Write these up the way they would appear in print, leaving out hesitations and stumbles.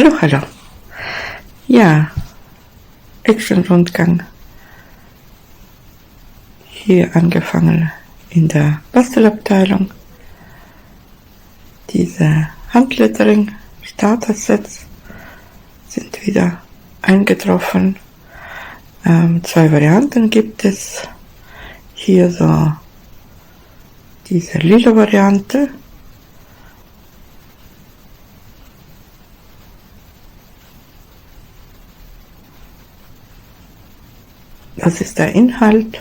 Hallo, hallo. Ja, Action-Rundgang. Hier angefangen in der Bastelabteilung. Diese Handlettering Starter-Sets sind wieder eingetroffen. 2 Varianten gibt es. Hier so diese lila Variante. Das ist der Inhalt.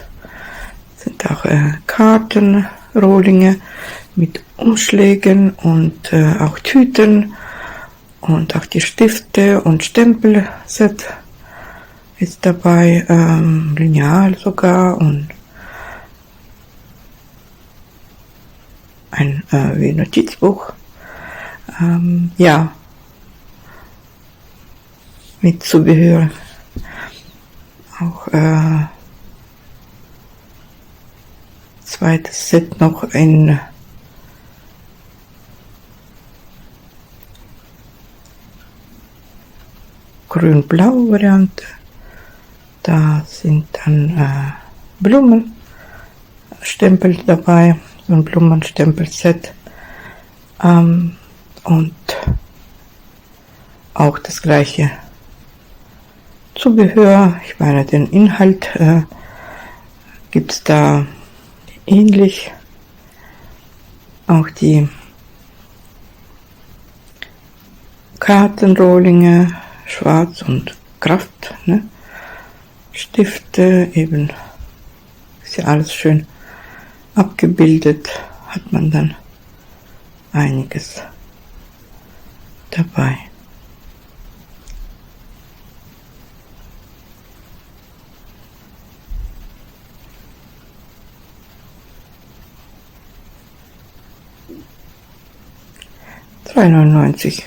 Sind auch Kartenrohlinge mit Umschlägen und auch Tüten und auch die Stifte und Stempelset ist dabei, Lineal sogar und ein wie Notizbuch. Ja, mit Zubehör. Auch zweites Set noch in grün-blau Variante. Da sind dann Blumenstempel dabei, so ein Blumenstempelset, und auch das gleiche Zubehör. Ich meine, den Inhalt gibt es da ähnlich. Auch die Kartenrohlinge, schwarz und Kraft, ne? Stifte, eben ist ja alles schön abgebildet, hat man dann einiges dabei. €3,99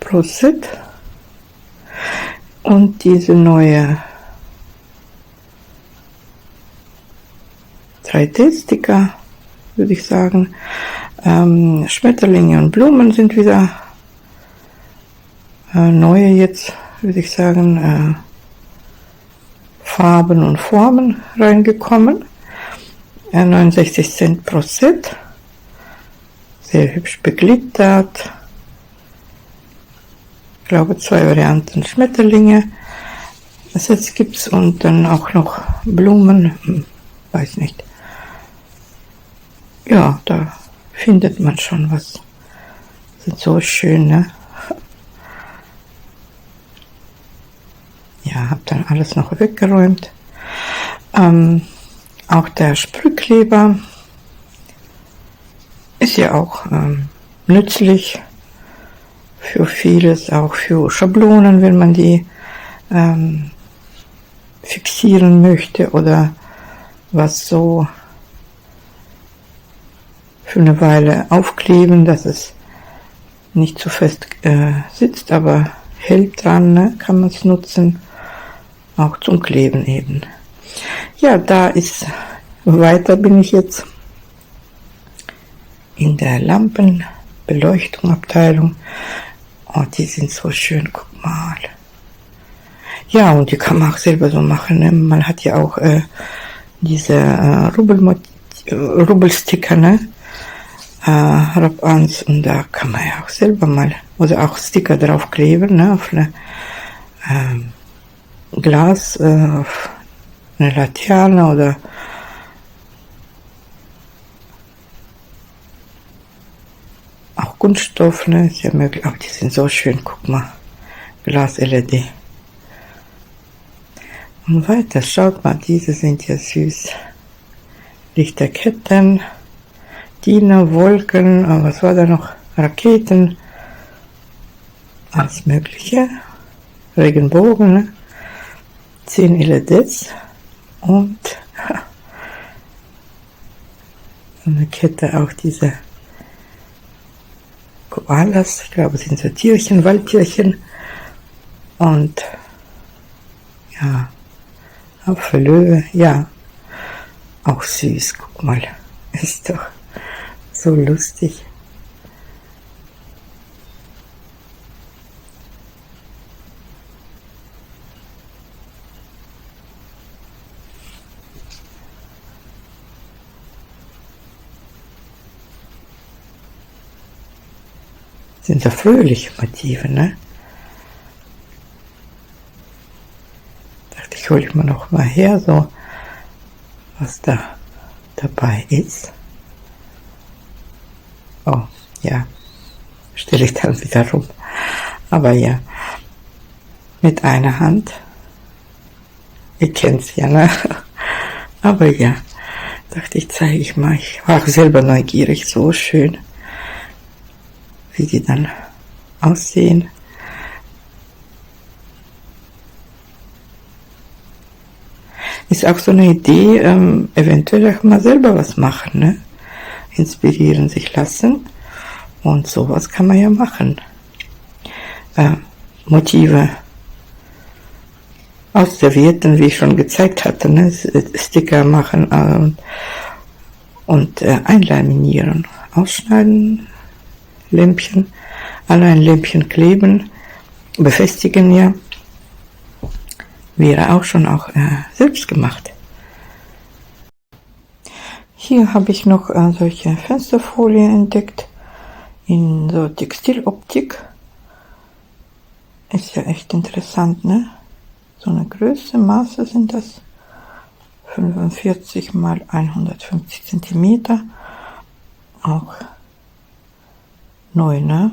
pro Set. Und diese neue 3D-Sticker, würde ich sagen. Schmetterlinge und Blumen sind wieder neue jetzt, würde ich sagen, Farben und Formen reingekommen. 69 Cent pro Set. Sehr hübsch beglittert. Ich glaube 2 Varianten Schmetterlinge. Das jetzt gibt's und dann auch noch Blumen. Weiß nicht. Ja, da findet man schon was. Sind so schön, ne? Ja, hab dann alles noch weggeräumt. Auch der Sprühkleber ist ja auch nützlich für vieles, auch für Schablonen, wenn man die fixieren möchte oder was so für eine Weile aufkleben, dass es nicht zu fest sitzt, aber hält dran, ne? Kann man es nutzen, auch zum Kleben eben. Ja, da ist weiter bin ich jetzt in der Lampenbeleuchtungabteilung. Oh, die sind so schön, guck mal. Ja, und die kann man auch selber so machen, ne? Man hat ja auch diese Rubbelsticker, ne? Rab-Ans, und da kann man ja auch selber mal, oder auch Sticker draufkleben, ne? Auf eine Glas, auf eine Laterne oder auch Kunststoff, ne? Ist ja möglich. Auch die sind so schön, guck mal. Glas-LED. Und weiter, schaut mal, diese sind ja süß. Lichterketten, Diener, Wolken, was war da noch? Raketen, alles mögliche. Regenbogen, ne? 10 LEDs und eine Kette, auch diese Koalas, ich glaube, sind so Tierchen, Waldtierchen, und ja, Löwe, ja, auch süß, guck mal, ist doch so lustig. Sind so fröhliche Motive, ne? Dachte ich, hole ich mir noch mal her, so was da dabei ist. Oh, ja, stelle ich dann wieder rum. Aber ja, mit einer Hand. Ihr kennt's ja, ne? Aber ja, dachte ich, zeige ich mal. Ich war auch selber neugierig, so schön, wie die dann aussehen. Ist auch so eine Idee, eventuell auch mal selber was machen, ne? Inspirieren sich lassen. Und sowas kann man ja machen. Motive ausservierten, wie ich schon gezeigt hatte, ne? Sticker machen und einlaminieren, ausschneiden, Lämpchen, alle ein Lämpchen kleben, befestigen, ja, wäre auch schon selbst gemacht. Hier habe ich noch solche Fensterfolien entdeckt in so Textiloptik. Ist ja echt interessant, ne? So eine Größe, Maße sind das 45 mal 150 Zentimeter. Auch neu, ne?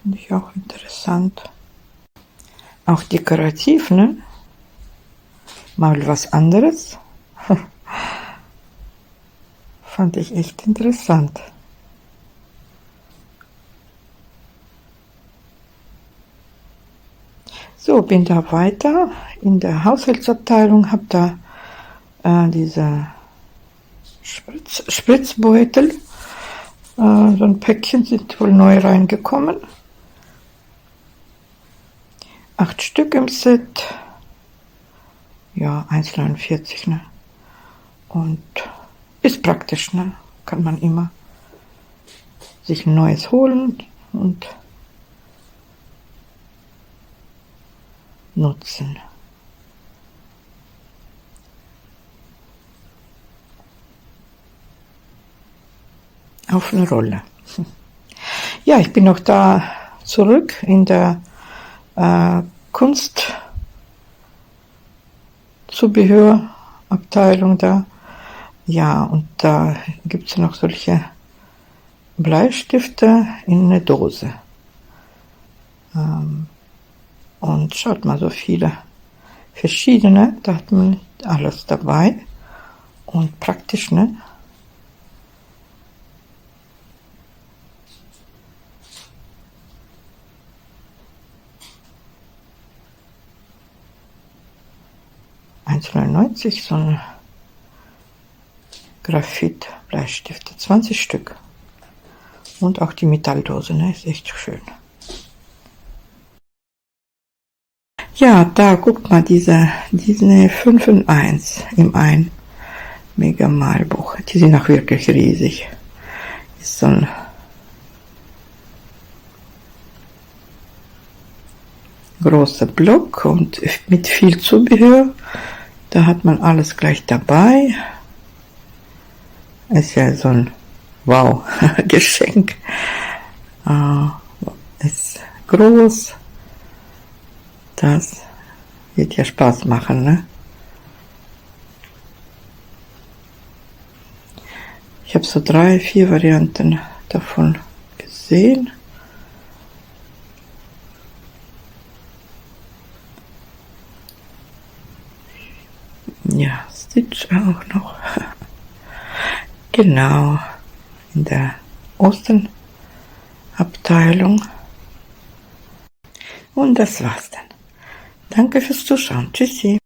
Finde ich auch interessant. Auch dekorativ, ne? Mal was anderes. Fand ich echt interessant. So, bin da weiter in der Haushaltsabteilung, habe da diese Spritzbeutel, so ein Päckchen sind wohl neu reingekommen. 8 Stück im Set, ja, 1,49, ne? Und ist praktisch, ne? Kann man immer sich ein neues holen und nutzen. Auf eine Rolle. Ja, ich bin noch da zurück in der Kunstzubehörabteilung da. Ja, und da gibt es noch solche Bleistifte in eine Dose. Und schaut mal, so viele verschiedene, da hat man alles dabei und praktisch, ne? $1,99, so eine Graphit-Bleistifte, 20 Stück. Und auch die Metalldose, ne? Ist echt schön. Ja, da guckt mal, diese Disney 5 in 1 im ein Mega Malbuch. Die sind auch wirklich riesig. Ist so ein großer Block und mit viel Zubehör. Da hat man alles gleich dabei. Ist ja so ein Wow-Geschenk. Ist groß. Das wird ja Spaß machen, ne? Ich habe so 3, 4 Varianten davon gesehen. Ja, Stitch auch noch. Genau, in der Osternabteilung. Und das war's dann. Danke fürs Zuschauen. Tschüssi.